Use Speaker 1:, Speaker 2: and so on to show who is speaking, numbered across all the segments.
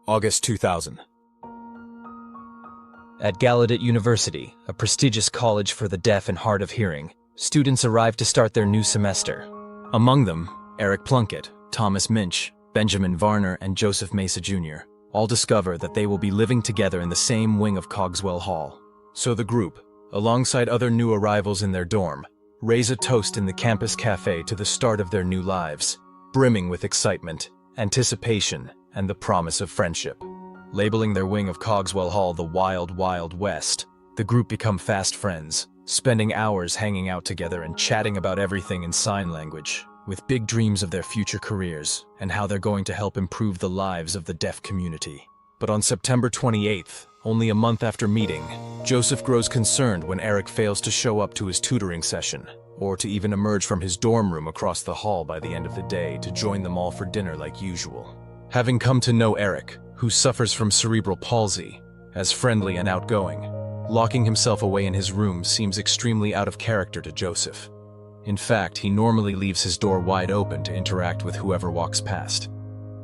Speaker 1: August 2000.
Speaker 2: At Gallaudet University, a prestigious college for the deaf and hard of hearing, students arrive to start their new semester. Among them, Eric Plunkett, Thomas Minch, Benjamin Varner, and Joseph Mesa Jr. all discover that they will be living together in the same wing of Cogswell Hall. So the group, alongside other new arrivals in their dorm, raise a toast in the campus cafe to the start of their new lives, brimming with excitement, anticipation, and the promise of friendship. Labeling their wing of Cogswell Hall the Wild Wild West, the group become fast friends, spending hours hanging out together and chatting about everything in sign language, with big dreams of their future careers and how they're going to help improve the lives of the deaf community. But on September 28th, only a month after meeting, Joseph grows concerned when Eric fails to show up to his tutoring session, or to even emerge from his dorm room across the hall by the end of the day to join them all for dinner like usual. Having come to know Eric, who suffers from cerebral palsy, as friendly and outgoing, locking himself away in his room seems extremely out of character to Joseph. In fact, he normally leaves his door wide open to interact with whoever walks past.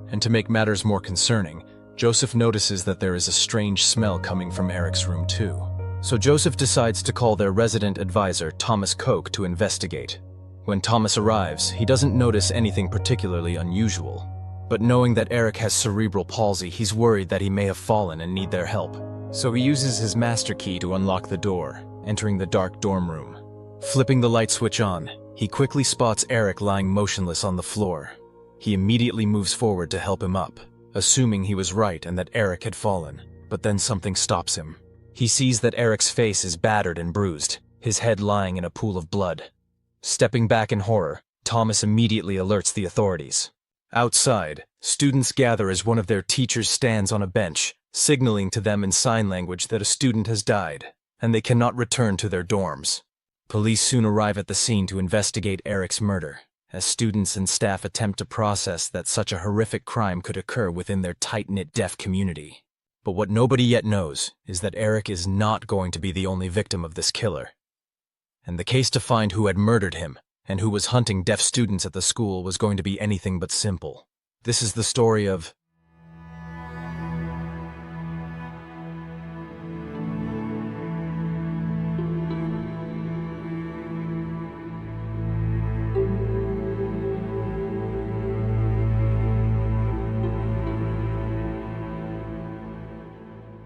Speaker 2: And to make matters more concerning, Joseph notices that there is a strange smell coming from Eric's room too. So Joseph decides to call their resident advisor, Thomas Koch, to investigate. When Thomas arrives, he doesn't notice anything particularly unusual. But knowing that Eric has cerebral palsy, he's worried that he may have fallen and need their help. So he uses his master key to unlock the door, entering the dark dorm room. Flipping the light switch on, he quickly spots Eric lying motionless on the floor. He immediately moves forward to help him up, assuming he was right and that Eric had fallen. But then something stops him. He sees that Eric's face is battered and bruised, his head lying in a pool of blood. Stepping back in horror, Thomas immediately alerts the authorities. Outside, students gather as one of their teachers stands on a bench, signaling to them in sign language that a student has died, and they cannot return to their dorms. Police soon arrive at the scene to investigate Eric's murder, as students and staff attempt to process that such a horrific crime could occur within their tight-knit deaf community. But what nobody yet knows is that Eric is not going to be the only victim of this killer. And the case to find who had murdered him and who was hunting deaf students at the school was going to be anything but simple. This is the story of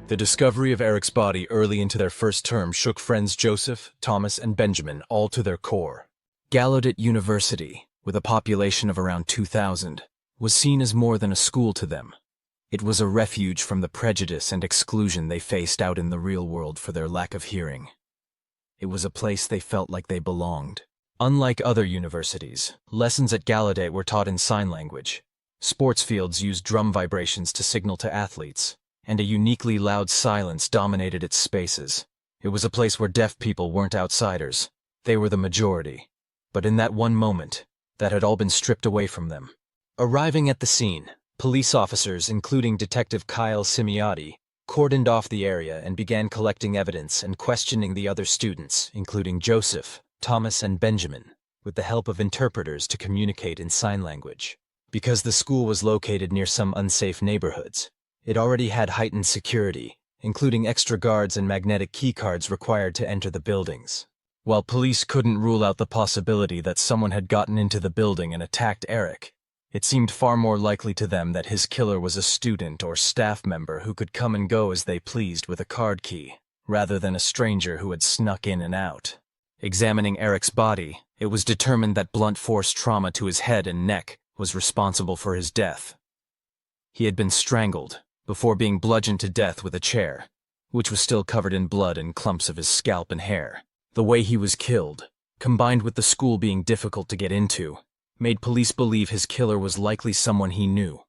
Speaker 2: The discovery of Eric's body early into their first term shook friends Joseph, Thomas, and Benjamin all to their core. Gallaudet University, with a population of around 2,000, was seen as more than a school to them. It was a refuge from the prejudice and exclusion they faced out in the real world for their lack of hearing. It was a place they felt like they belonged. Unlike other universities, lessons at Gallaudet were taught in sign language. Sports fields used drum vibrations to signal to athletes, and a uniquely loud silence dominated its spaces. It was a place where deaf people weren't outsiders. They were the majority. But in that one moment, that had all been stripped away from them. Arriving at the scene, police officers, including Detective Kyle Simiotti, cordoned off the area and began collecting evidence and questioning the other students, including Joseph, Thomas, and Benjamin, with the help of interpreters to communicate in sign language. Because the school was located near some unsafe neighborhoods, it already had heightened security, including extra guards and magnetic keycards required to enter the buildings. While police couldn't rule out the possibility that someone had gotten into the building and attacked Eric, it seemed far more likely to them that his killer was a student or staff member who could come and go as they pleased with a card key, rather than a stranger who had snuck in and out. Examining Eric's body, it was determined that blunt force trauma to his head and neck was responsible for his death. He had been strangled before being bludgeoned to death with a chair, which was still covered in blood and clumps of his scalp and hair. The way he was killed, combined with the school being difficult to get into, made police believe his killer was likely someone he knew,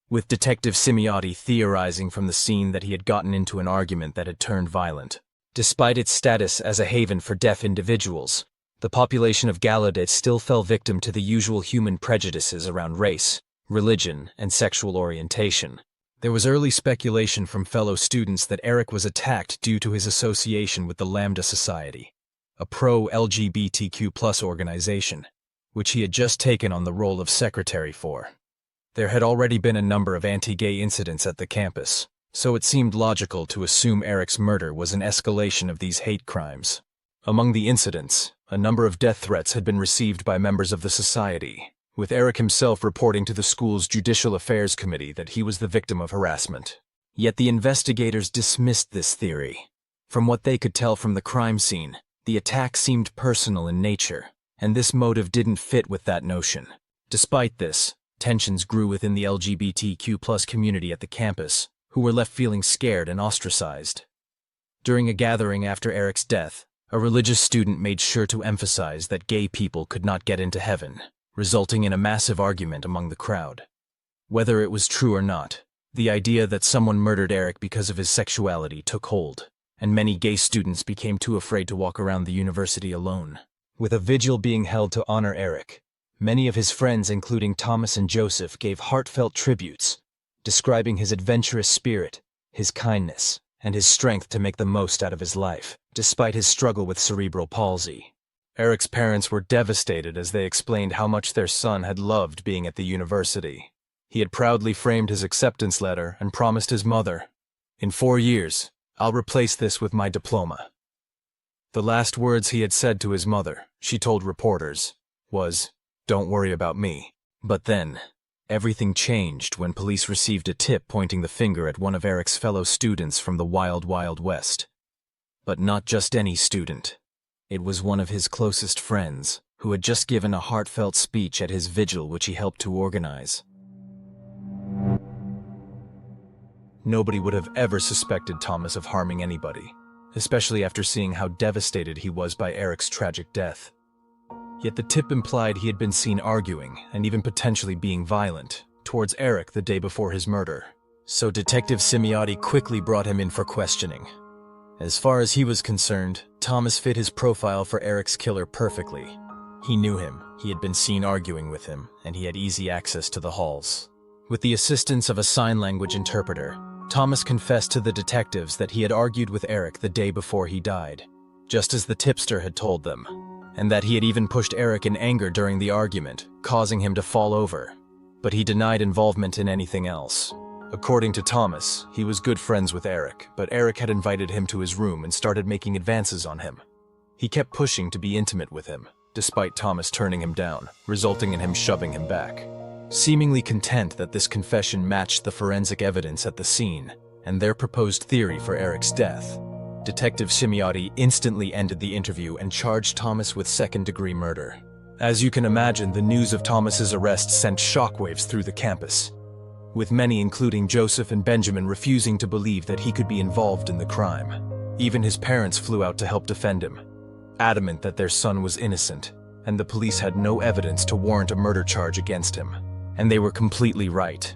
Speaker 2: with Detective Simiotti theorizing from the scene that he had gotten into an argument that had turned violent. Despite its status as a haven for deaf individuals, the population of Gallaudet still fell victim to the usual human prejudices around race, religion, and sexual orientation. There was early speculation from fellow students that Eric was attacked due to his association with the Lambda Society, a pro-LGBTQ+ organization, which he had just taken on the role of secretary for. There had already been a number of anti-gay incidents at the campus, so it seemed logical to assume Eric's murder was an escalation of these hate crimes. Among the incidents, a number of death threats had been received by members of the society, with Eric himself reporting to the school's Judicial Affairs Committee that he was the victim of harassment. Yet the investigators dismissed this theory. From what they could tell from the crime scene, the attack seemed personal in nature, and this motive didn't fit with that notion. Despite this, tensions grew within the LGBTQ+ community at the campus, who were left feeling scared and ostracized. During a gathering after Eric's death, a religious student made sure to emphasize that gay people could not get into heaven, resulting in a massive argument among the crowd. Whether it was true or not, the idea that someone murdered Eric because of his sexuality took hold, and many gay students became too afraid to walk around the university alone. With a vigil being held to honor Eric, many of his friends, including Thomas and Joseph, gave heartfelt tributes, describing his adventurous spirit, his kindness, and his strength to make the most out of his life, despite his struggle with cerebral palsy. Eric's parents were devastated as they explained how much their son had loved being at the university. He had proudly framed his acceptance letter and promised his mother, "In 4 years, I'll replace this with my diploma." The last words he had said to his mother, she told reporters, was, "Don't worry about me." But then, everything changed when police received a tip pointing the finger at one of Eric's fellow students from the Wild Wild West. But not just any student. It was one of his closest friends, who had just given a heartfelt speech at his vigil which he helped to organize. Nobody would have ever suspected Thomas of harming anybody, especially after seeing how devastated he was by Eric's tragic death. Yet the tip implied he had been seen arguing and even potentially being violent towards Eric the day before his murder, so Detective Semiotti quickly brought him in for questioning. As far as he was concerned, Thomas fit his profile for Eric's killer perfectly. He knew him, he had been seen arguing with him, and he had easy access to the halls. With the assistance of a sign language interpreter, Thomas confessed to the detectives that he had argued with Eric the day before he died, just as the tipster had told them, and that he had even pushed Eric in anger during the argument, causing him to fall over. But he denied involvement in anything else. According to Thomas, he was good friends with Eric, but Eric had invited him to his room and started making advances on him. He kept pushing to be intimate with him, despite Thomas turning him down, resulting in him shoving him back. Seemingly content that this confession matched the forensic evidence at the scene and their proposed theory for Eric's death, Detective Semiotti instantly ended the interview and charged Thomas with second-degree murder. As you can imagine, the news of Thomas's arrest sent shockwaves through the campus, with many, including Joseph and Benjamin, refusing to believe that he could be involved in the crime. Even his parents flew out to help defend him, adamant that their son was innocent, and the police had no evidence to warrant a murder charge against him. And they were completely right.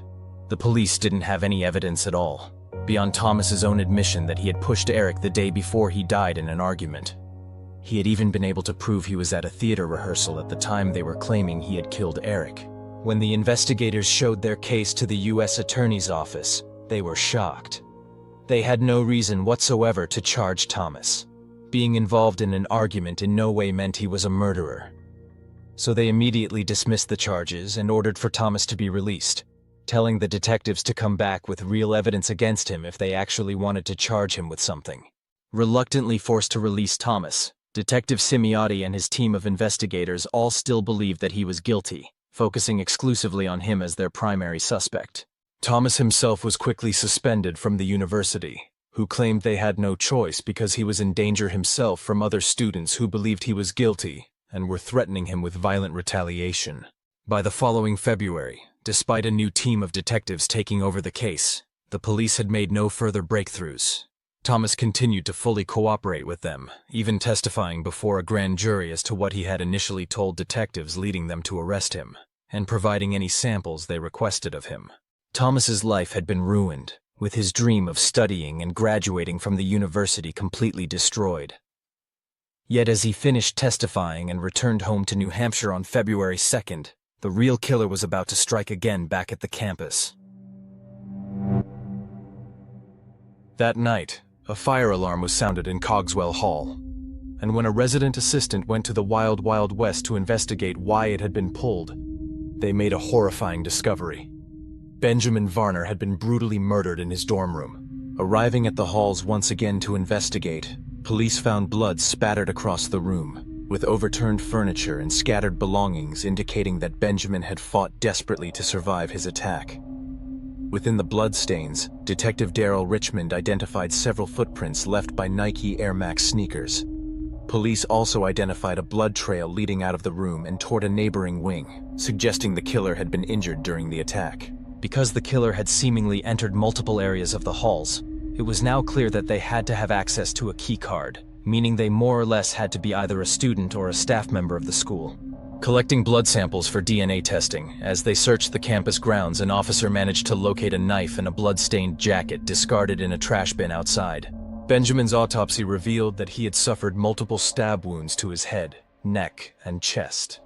Speaker 2: The police didn't have any evidence at all, beyond Thomas's own admission that he had pushed Eric the day before he died in an argument. He had even been able to prove he was at a theater rehearsal at the time they were claiming he had killed Eric. When the investigators showed their case to the U.S. Attorney's Office, they were shocked. They had no reason whatsoever to charge Thomas. Being involved in an argument in no way meant he was a murderer. So they immediately dismissed the charges and ordered for Thomas to be released, telling the detectives to come back with real evidence against him if they actually wanted to charge him with something. Reluctantly forced to release Thomas, Detective Semiotti and his team of investigators all still believed that he was guilty, focusing exclusively on him as their primary suspect. Thomas himself was quickly suspended from the university, who claimed they had no choice because he was in danger himself from other students who believed he was guilty and were threatening him with violent retaliation. By the following February, despite a new team of detectives taking over the case, the police had made no further breakthroughs. Thomas continued to fully cooperate with them, even testifying before a grand jury as to what he had initially told detectives leading them to arrest him, and providing any samples they requested of him. Thomas's life had been ruined, with his dream of studying and graduating from the university completely destroyed. Yet as he finished testifying and returned home to New Hampshire on February 2nd, the real killer was about to strike again back at the campus. That night, a fire alarm was sounded in Cogswell Hall, and when a resident assistant went to the Wild Wild West to investigate why it had been pulled, they made a horrifying discovery. Benjamin Varner had been brutally murdered in his dorm room. Arriving at the halls once again to investigate, police found blood spattered across the room, with overturned furniture and scattered belongings indicating that Benjamin had fought desperately to survive his attack. Within the bloodstains, Detective Daryl Richmond identified several footprints left by Nike Air Max sneakers. Police also identified a blood trail leading out of the room and toward a neighboring wing, suggesting the killer had been injured during the attack. Because the killer had seemingly entered multiple areas of the halls, it was now clear that they had to have access to a key card, meaning they more or less had to be either a student or a staff member of the school. Collecting blood samples for DNA testing, as they searched the campus grounds, an officer managed to locate a knife and a blood-stained jacket discarded in a trash bin outside. Benjamin's autopsy revealed that he had suffered multiple stab wounds to his head, neck, and chest.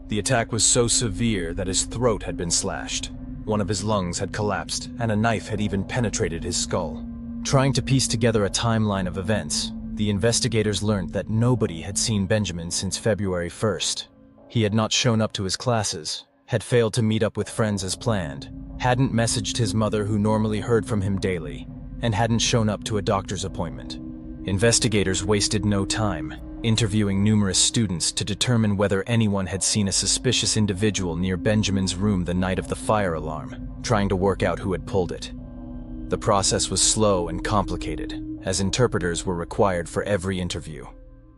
Speaker 2: The attack was so severe that his throat had been slashed. One of his lungs had collapsed, and a knife had even penetrated his skull. Trying to piece together a timeline of events, the investigators learned that nobody had seen Benjamin since February 1st. He had not shown up to his classes, had failed to meet up with friends as planned, hadn't messaged his mother who normally heard from him daily, and hadn't shown up to a doctor's appointment. Investigators wasted no time, interviewing numerous students to determine whether anyone had seen a suspicious individual near Benjamin's room the night of the fire alarm, trying to work out who had pulled it. The process was slow and complicated, as interpreters were required for every interview.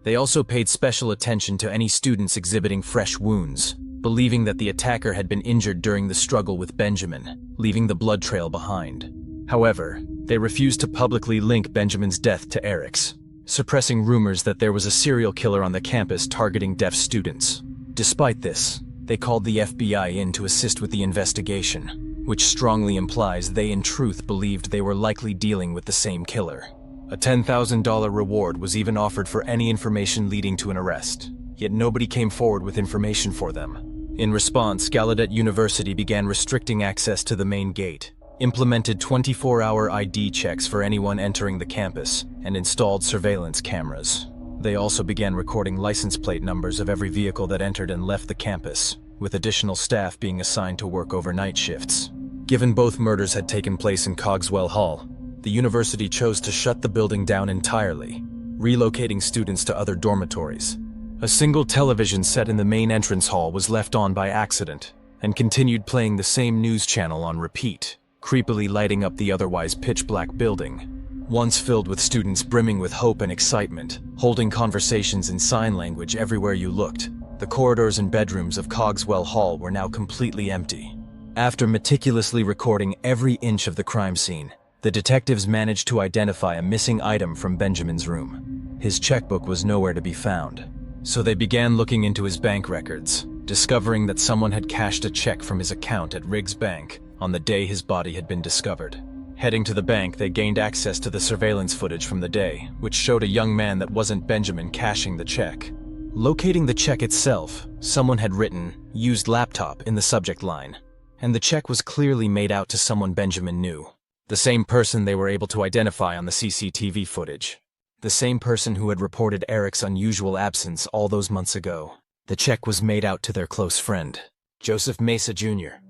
Speaker 2: They also paid special attention to any students exhibiting fresh wounds, believing that the attacker had been injured during the struggle with Benjamin, leaving the blood trail behind. However, they refused to publicly link Benjamin's death to Eric's, suppressing rumors that there was a serial killer on the campus targeting deaf students. Despite this, they called the FBI in to assist with the investigation, which strongly implies they in truth believed they were likely dealing with the same killer. A $10,000 reward was even offered for any information leading to an arrest, yet nobody came forward with information for them. In response, Gallaudet University began restricting access to the main gate, implemented 24-hour ID checks for anyone entering the campus, and installed surveillance cameras. They also began recording license plate numbers of every vehicle that entered and left the campus, with additional staff being assigned to work overnight shifts. Given both murders had taken place in Cogswell Hall, the university chose to shut the building down entirely, relocating students to other dormitories. A single television set in the main entrance hall was left on by accident, and continued playing the same news channel on repeat, creepily lighting up the otherwise pitch-black building. Once filled with students brimming with hope and excitement, holding conversations in sign language everywhere you looked, the corridors and bedrooms of Cogswell Hall were now completely empty. After meticulously recording every inch of the crime scene, the detectives managed to identify a missing item from Benjamin's room. His checkbook was nowhere to be found, so they began looking into his bank records, discovering that someone had cashed a check from his account at Riggs Bank on the day his body had been discovered. Heading to the bank, they gained access to the surveillance footage from the day, which showed a young man that wasn't Benjamin cashing the check. Locating the check itself, someone had written, "Used laptop" in the subject line, and the check was clearly made out to someone Benjamin knew. The same person they were able to identify on the CCTV footage. The same person who had reported Eric's unusual absence all those months ago. The check was made out to their close friend, Joseph Mesa Jr.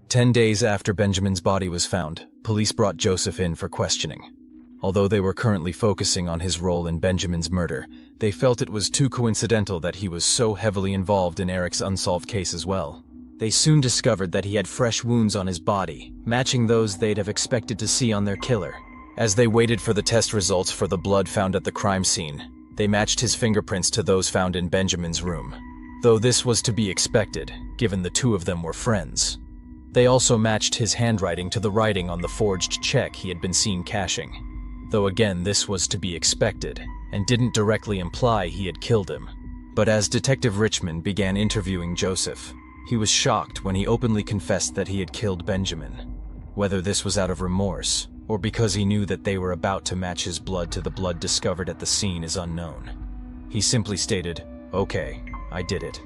Speaker 2: 10 days after Benjamin's body was found, police brought Joseph in for questioning. Although they were currently focusing on his role in Benjamin's murder, they felt it was too coincidental that he was so heavily involved in Eric's unsolved case as well. They soon discovered that he had fresh wounds on his body, matching those they'd have expected to see on their killer. As they waited for the test results for the blood found at the crime scene, they matched his fingerprints to those found in Benjamin's room, though this was to be expected, given the two of them were friends. They also matched his handwriting to the writing on the forged check he had been seen cashing, though again this was to be expected, and didn't directly imply he had killed him. But as Detective Richmond began interviewing Joseph, he was shocked when he openly confessed that he had killed Benjamin. Whether this was out of remorse, or because he knew that they were about to match his blood to the blood discovered at the scene is unknown. He simply stated, "Okay, I did it."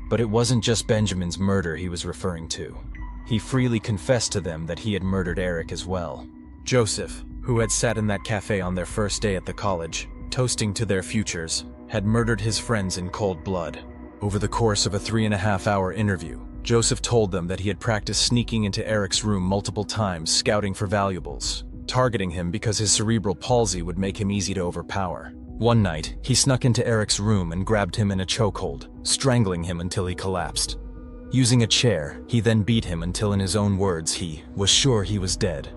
Speaker 2: But it wasn't just Benjamin's murder he was referring to. He freely confessed to them that he had murdered Eric as well. Joseph, who had sat in that cafe on their first day at the college, toasting to their futures, had murdered his friends in cold blood. Over the course of a 3.5-hour interview, Joseph told them that he had practiced sneaking into Eric's room multiple times, scouting for valuables, targeting him because his cerebral palsy would make him easy to overpower. One night, he snuck into Eric's room and grabbed him in a chokehold, strangling him until he collapsed. Using a chair, he then beat him until, in his own words, he was sure he was dead.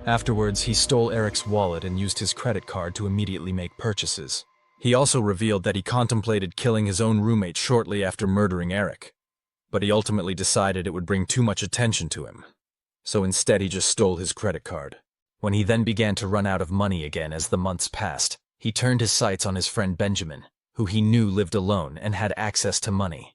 Speaker 2: Afterwards, he stole Eric's wallet and used his credit card to immediately make purchases. He also revealed that he contemplated killing his own roommate shortly after murdering Eric, but he ultimately decided it would bring too much attention to him. So instead, he just stole his credit card. When he then began to run out of money again as the months passed, he turned his sights on his friend Benjamin, who he knew lived alone and had access to money.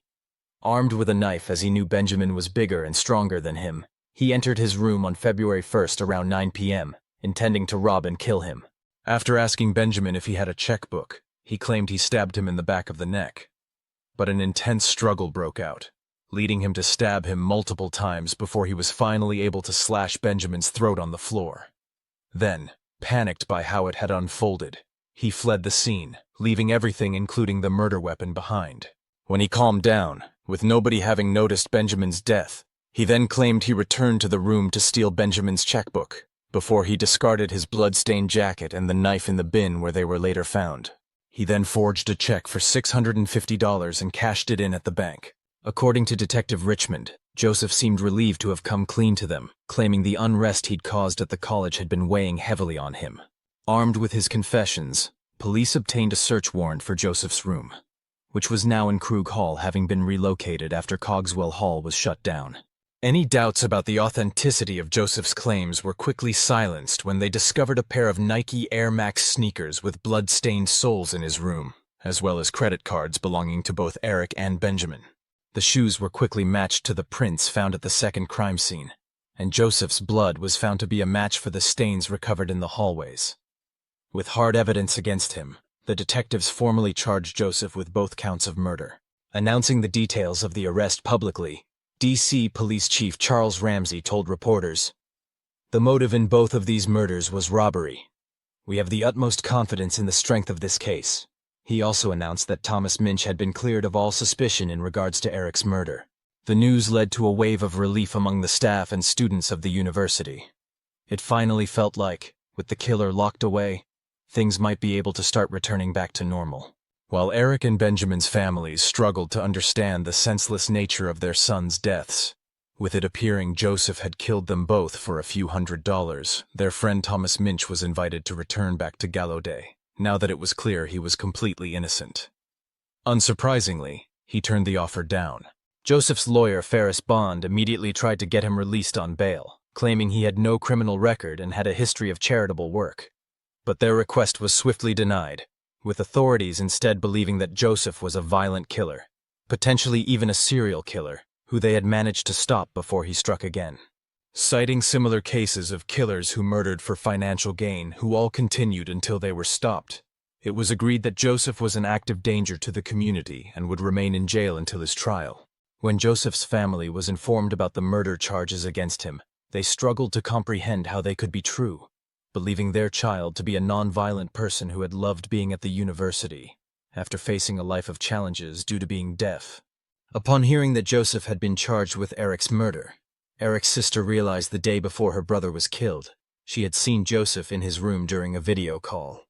Speaker 2: Armed with a knife, as he knew Benjamin was bigger and stronger than him, he entered his room on February 1st around 9 p.m., intending to rob and kill him. After asking Benjamin if he had a checkbook, he claimed he stabbed him in the back of the neck. But an intense struggle broke out, leading him to stab him multiple times before he was finally able to slash Benjamin's throat on the floor. Then, panicked by how it had unfolded, he fled the scene, leaving everything including the murder weapon behind. When he calmed down, with nobody having noticed Benjamin's death, he then claimed he returned to the room to steal Benjamin's checkbook, before he discarded his blood-stained jacket and the knife in the bin where they were later found. He then forged a check for $650 and cashed it in at the bank. According to Detective Richmond, Joseph seemed relieved to have come clean to them, claiming the unrest he'd caused at the college had been weighing heavily on him. Armed with his confessions, police obtained a search warrant for Joseph's room, which was now in Krug Hall, having been relocated after Cogswell Hall was shut down. Any doubts about the authenticity of Joseph's claims were quickly silenced when they discovered a pair of Nike Air Max sneakers with blood-stained soles in his room, as well as credit cards belonging to both Eric and Benjamin. The shoes were quickly matched to the prints found at the second crime scene, and Joseph's blood was found to be a match for the stains recovered in the hallways. With hard evidence against him, the detectives formally charged Joseph with both counts of murder. Announcing the details of the arrest publicly, D.C. Police Chief Charles Ramsey told reporters, "The motive in both of these murders was robbery. We have the utmost confidence in the strength of this case." He also announced that Thomas Minch had been cleared of all suspicion in regards to Eric's murder. The news led to a wave of relief among the staff and students of the university. It finally felt like, with the killer locked away, things might be able to start returning back to normal. While Eric and Benjamin's families struggled to understand the senseless nature of their sons' deaths, with it appearing Joseph had killed them both for a few $100s, their friend Thomas Minch was invited to return back to Gallaudet, now that it was clear he was completely innocent. Unsurprisingly, he turned the offer down. Joseph's lawyer, Ferris Bond, immediately tried to get him released on bail, claiming he had no criminal record and had a history of charitable work. But their request was swiftly denied, with authorities instead believing that Joseph was a violent killer, potentially even a serial killer, who they had managed to stop before he struck again. Citing similar cases of killers who murdered for financial gain who all continued until they were stopped, it was agreed that Joseph was an active danger to the community and would remain in jail until his trial. When Joseph's family was informed about the murder charges against him, they struggled to comprehend how they could be true, believing their child to be a non-violent person who had loved being at the university, after facing a life of challenges due to being deaf. Upon hearing that Joseph had been charged with Eric's murder, Eric's sister realized the day before her brother was killed, she had seen Joseph in his room during a video call.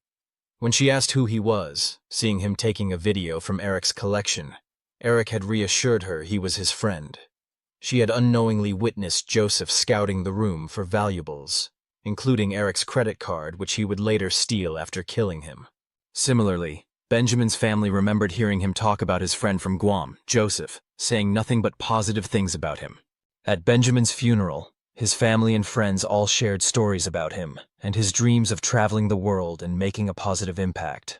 Speaker 2: When she asked who he was, seeing him taking a video from Eric's collection, Eric had reassured her he was his friend. She had unknowingly witnessed Joseph scouting the room for valuables, including Eric's credit card, which he would later steal after killing him. Similarly, Benjamin's family remembered hearing him talk about his friend from Guam, Joseph, saying nothing but positive things about him. At Benjamin's funeral, his family and friends all shared stories about him and his dreams of traveling the world and making a positive impact.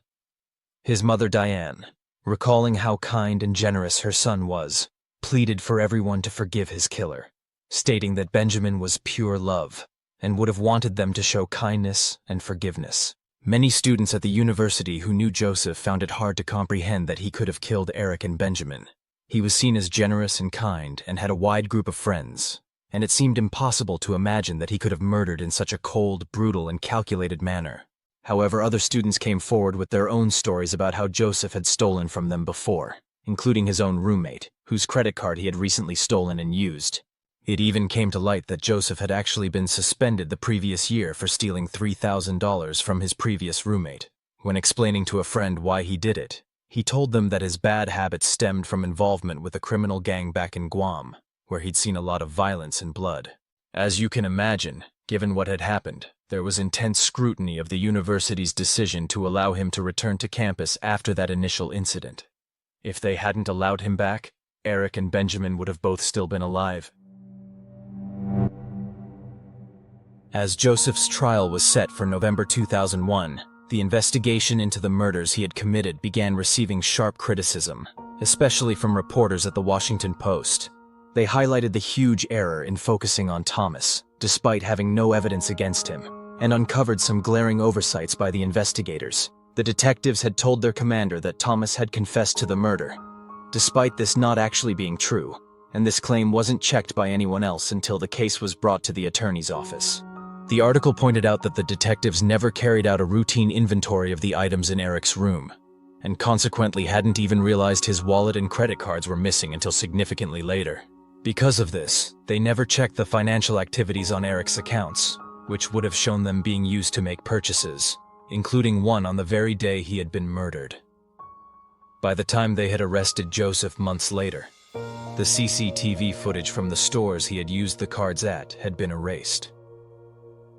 Speaker 2: His mother, Diane, recalling how kind and generous her son was, pleaded for everyone to forgive his killer, stating that Benjamin was pure love and would have wanted them to show kindness and forgiveness. Many students at the university who knew Joseph found it hard to comprehend that he could have killed Eric and Benjamin. He was seen as generous and kind and had a wide group of friends, and it seemed impossible to imagine that he could have murdered in such a cold, brutal, and calculated manner. However, other students came forward with their own stories about how Joseph had stolen from them before. including his own roommate, whose credit card he had recently stolen and used. It even came to light that Joseph had actually been suspended the previous year for stealing $3,000 from his previous roommate. When explaining to a friend why he did it, he told them that his bad habits stemmed from involvement with a criminal gang back in Guam, where he'd seen a lot of violence and blood. As you can imagine, given what had happened, there was intense scrutiny of the university's decision to allow him to return to campus after that initial incident. If they hadn't allowed him back, Eric and Benjamin would have both still been alive. As Joseph's trial was set for November 2001, the investigation into the murders he had committed began receiving sharp criticism, especially from reporters at the Washington Post. They highlighted the huge error in focusing on Thomas, despite having no evidence against him, and uncovered some glaring oversights by the investigators. The detectives had told their commander that Thomas had confessed to the murder, despite this not actually being true, and this claim wasn't checked by anyone else until the case was brought to the attorney's office. The article pointed out that the detectives never carried out a routine inventory of the items in Eric's room, and consequently hadn't even realized his wallet and credit cards were missing until significantly later. Because of this, they never checked the financial activities on Eric's accounts, which would have shown them being used to make purchases, including one on the very day he had been murdered. By the time they had arrested Joseph months later, the CCTV footage from the stores he had used the cards at had been erased.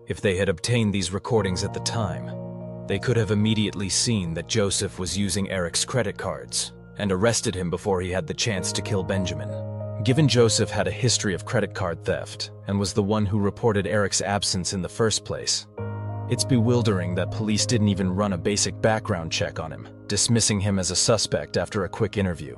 Speaker 2: If they had obtained these recordings at the time, they could have immediately seen that Joseph was using Eric's credit cards and arrested him before he had the chance to kill Benjamin. Given Joseph had a history of credit card theft and was the one who reported Eric's absence in the first place, it's bewildering that police didn't even run a basic background check on him, dismissing him as a suspect after a quick interview.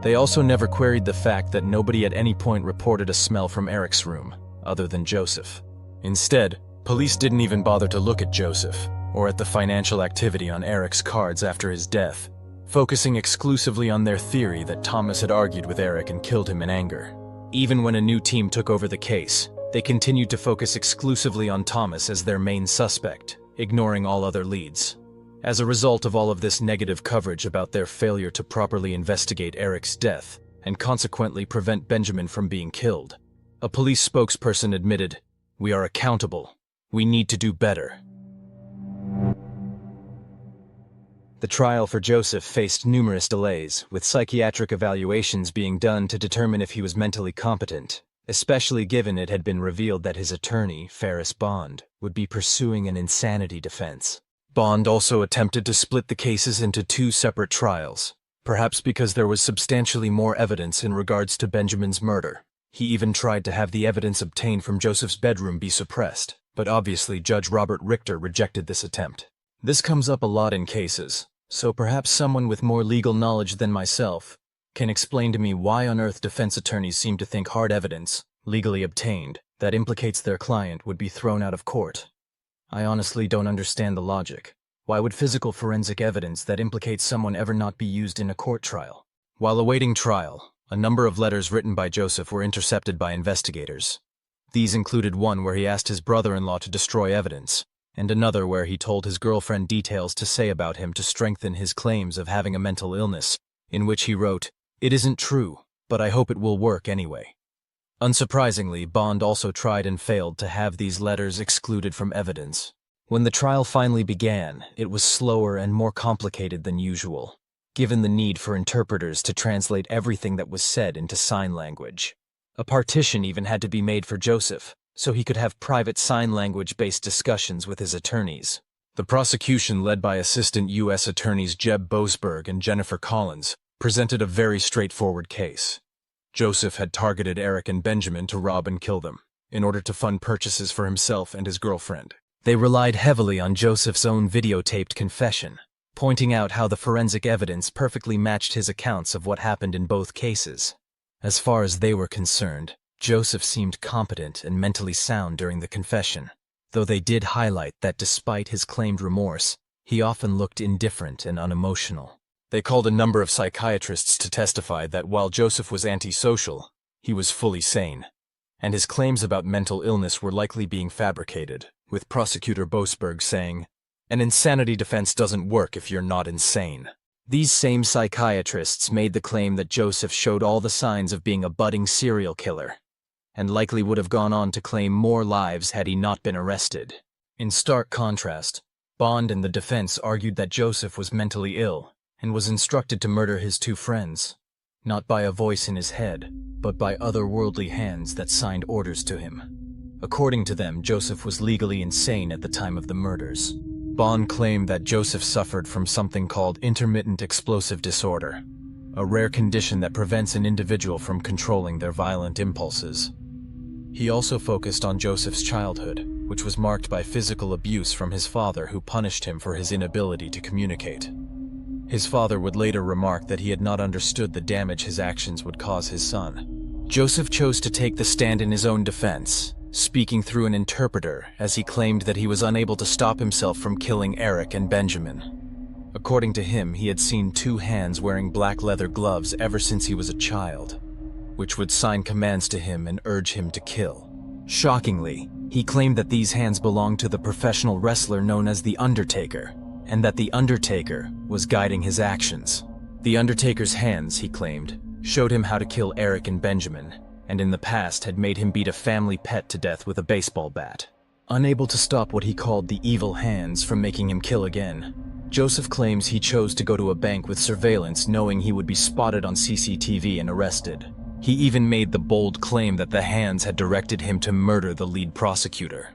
Speaker 2: They also never queried the fact that nobody at any point reported a smell from Eric's room, other than Joseph. Instead, police didn't even bother to look at Joseph or at the financial activity on Eric's cards after his death, focusing exclusively on their theory that Thomas had argued with Eric and killed him in anger. Even when a new team took over the case, they continued to focus exclusively on Thomas as their main suspect, ignoring all other leads. As a result of all of this negative coverage about their failure to properly investigate Eric's death and consequently prevent Benjamin from being killed, a police spokesperson admitted, "We are accountable. We need to do better." The trial for Joseph faced numerous delays, with psychiatric evaluations being done to determine if he was mentally competent, especially given it had been revealed that his attorney, Ferris Bond, would be pursuing an insanity defense. Bond also attempted to split the cases into two separate trials, perhaps because there was substantially more evidence in regards to Benjamin's murder. He even tried to have the evidence obtained from Joseph's bedroom be suppressed, but obviously Judge Robert Richter rejected this attempt. This comes up a lot in cases, so perhaps someone with more legal knowledge than myself can explain to me why on earth defense attorneys seem to think hard evidence, legally obtained, that implicates their client would be thrown out of court. I honestly don't understand the logic. Why would physical forensic evidence that implicates someone ever not be used in a court trial? While awaiting trial, a number of letters written by Joseph were intercepted by investigators. These included one where he asked his brother-in-law to destroy evidence, and another where he told his girlfriend details to say about him to strengthen his claims of having a mental illness, in which he wrote, "It isn't true, but I hope it will work anyway." Unsurprisingly, Bond also tried and failed to have these letters excluded from evidence. When the trial finally began, it was slower and more complicated than usual, given the need for interpreters to translate everything that was said into sign language. A partition even had to be made for Joseph, so he could have private sign language-based discussions with his attorneys. The prosecution, led by Assistant U.S. Attorneys Jeb Boasberg and Jennifer Collins, presented a very straightforward case. Joseph had targeted Eric and Benjamin to rob and kill them, in order to fund purchases for himself and his girlfriend. They relied heavily on Joseph's own videotaped confession, pointing out how the forensic evidence perfectly matched his accounts of what happened in both cases. As far as they were concerned, Joseph seemed competent and mentally sound during the confession, though they did highlight that despite his claimed remorse, he often looked indifferent and unemotional. They called a number of psychiatrists to testify that while Joseph was antisocial, he was fully sane, and his claims about mental illness were likely being fabricated, with Prosecutor Boasberg saying, "An insanity defense doesn't work if you're not insane." These same psychiatrists made the claim that Joseph showed all the signs of being a budding serial killer, and likely would have gone on to claim more lives had he not been arrested. In stark contrast, Bond and the defense argued that Joseph was mentally ill and was instructed to murder his two friends, not by a voice in his head, but by otherworldly hands that signed orders to him. According to them, Joseph was legally insane at the time of the murders. Bond claimed that Joseph suffered from something called intermittent explosive disorder, a rare condition that prevents an individual from controlling their violent impulses. He also focused on Joseph's childhood, which was marked by physical abuse from his father, who punished him for his inability to communicate. His father would later remark that he had not understood the damage his actions would cause his son. Joseph chose to take the stand in his own defense, speaking through an interpreter as he claimed that he was unable to stop himself from killing Eric and Benjamin. According to him, he had seen two hands wearing black leather gloves ever since he was a child, which would sign commands to him and urge him to kill. Shockingly, he claimed that these hands belonged to the professional wrestler known as The Undertaker, and that The Undertaker was guiding his actions. The Undertaker's hands, he claimed, showed him how to kill Eric and Benjamin, and in the past had made him beat a family pet to death with a baseball bat. Unable to stop what he called the evil hands from making him kill again, Joseph claims he chose to go to a bank with surveillance, knowing he would be spotted on CCTV and arrested. He even made the bold claim that the hands had directed him to murder the lead prosecutor.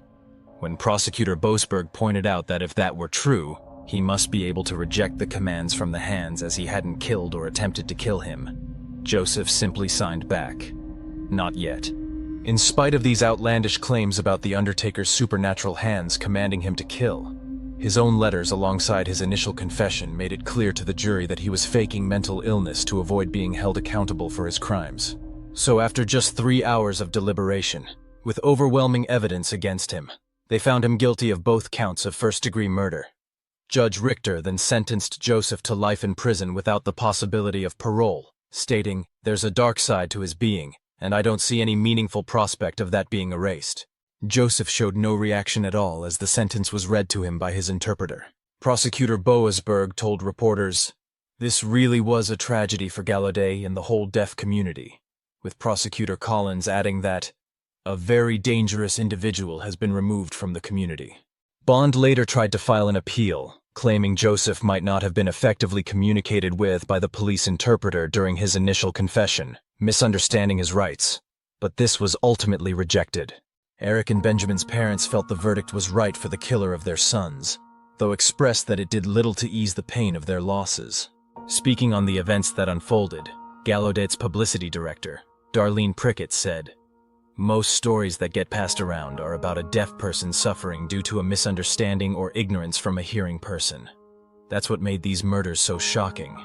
Speaker 2: When Prosecutor Boasberg pointed out that if that were true, he must be able to reject the commands from the hands, as he hadn't killed or attempted to kill him, Joseph simply signed back, "Not yet." In spite of these outlandish claims about the Undertaker's supernatural hands commanding him to kill, his own letters alongside his initial confession made it clear to the jury that he was faking mental illness to avoid being held accountable for his crimes. So after just 3 hours of deliberation, with overwhelming evidence against him, they found him guilty of both counts of first-degree murder. Judge Richter then sentenced Joseph to life in prison without the possibility of parole, stating, "There's a dark side to his being, and I don't see any meaningful prospect of that being erased." Joseph showed no reaction at all as the sentence was read to him by his interpreter. Prosecutor Boasberg told reporters, "This really was a tragedy for Gallaudet and the whole deaf community," with Prosecutor Collins adding that, "A very dangerous individual has been removed from the community." Bond later tried to file an appeal, claiming Joseph might not have been effectively communicated with by the police interpreter during his initial confession, misunderstanding his rights, but this was ultimately rejected. Eric and Benjamin's parents felt the verdict was right for the killer of their sons, though expressed that it did little to ease the pain of their losses. Speaking on the events that unfolded, Gallaudet's publicity director, Darlene Prickett, said, "Most stories that get passed around are about a deaf person suffering due to a misunderstanding or ignorance from a hearing person. That's what made these murders so shocking.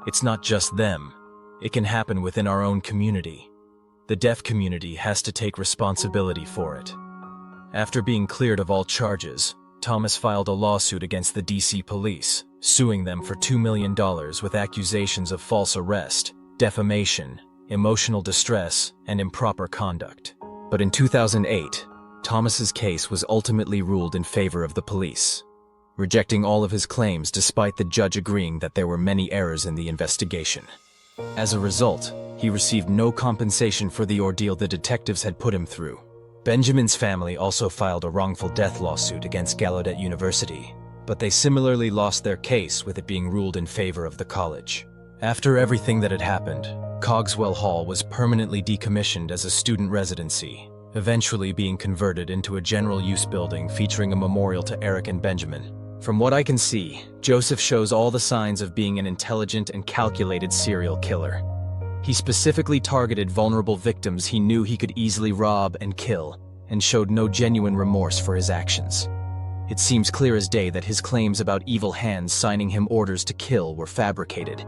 Speaker 2: It's not just them. It can happen within our own community. The deaf community has to take responsibility for it." After being cleared of all charges, Thomas filed a lawsuit against the DC police, suing them for $2 million with accusations of false arrest, defamation, emotional distress, and improper conduct. But in 2008, Thomas's case was ultimately ruled in favor of the police, rejecting all of his claims despite the judge agreeing that there were many errors in the investigation. As a result, he received no compensation for the ordeal the detectives had put him through. Benjamin's family also filed a wrongful death lawsuit against Gallaudet University, but they similarly lost their case, with it being ruled in favor of the college. After everything that had happened, Cogswell Hall was permanently decommissioned as a student residency, eventually being converted into a general-use building featuring a memorial to Eric and Benjamin. From what I can see, Joseph shows all the signs of being an intelligent and calculated serial killer. He specifically targeted vulnerable victims he knew he could easily rob and kill, and showed no genuine remorse for his actions. It seems clear as day that his claims about evil hands signing him orders to kill were fabricated.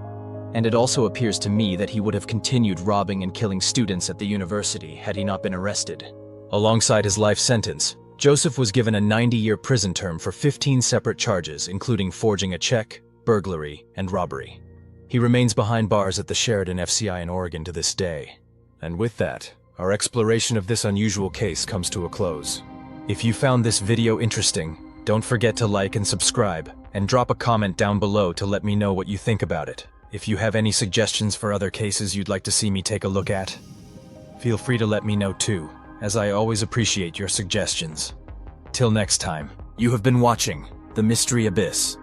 Speaker 2: And it also appears to me that he would have continued robbing and killing students at the university had he not been arrested. Alongside his life sentence, Joseph was given a 90-year prison term for 15 separate charges, including forging a check, burglary, and robbery. He remains behind bars at the Sheridan FCI in Oregon to this day. And with that, our exploration of this unusual case comes to a close. If you found this video interesting, don't forget to like and subscribe. and drop a comment down below to let me know what you think about it. If you have any suggestions for other cases you'd like to see me take a look at, feel free to let me know too, as I always appreciate your suggestions. Till next time, you have been watching The Mystery Abyss.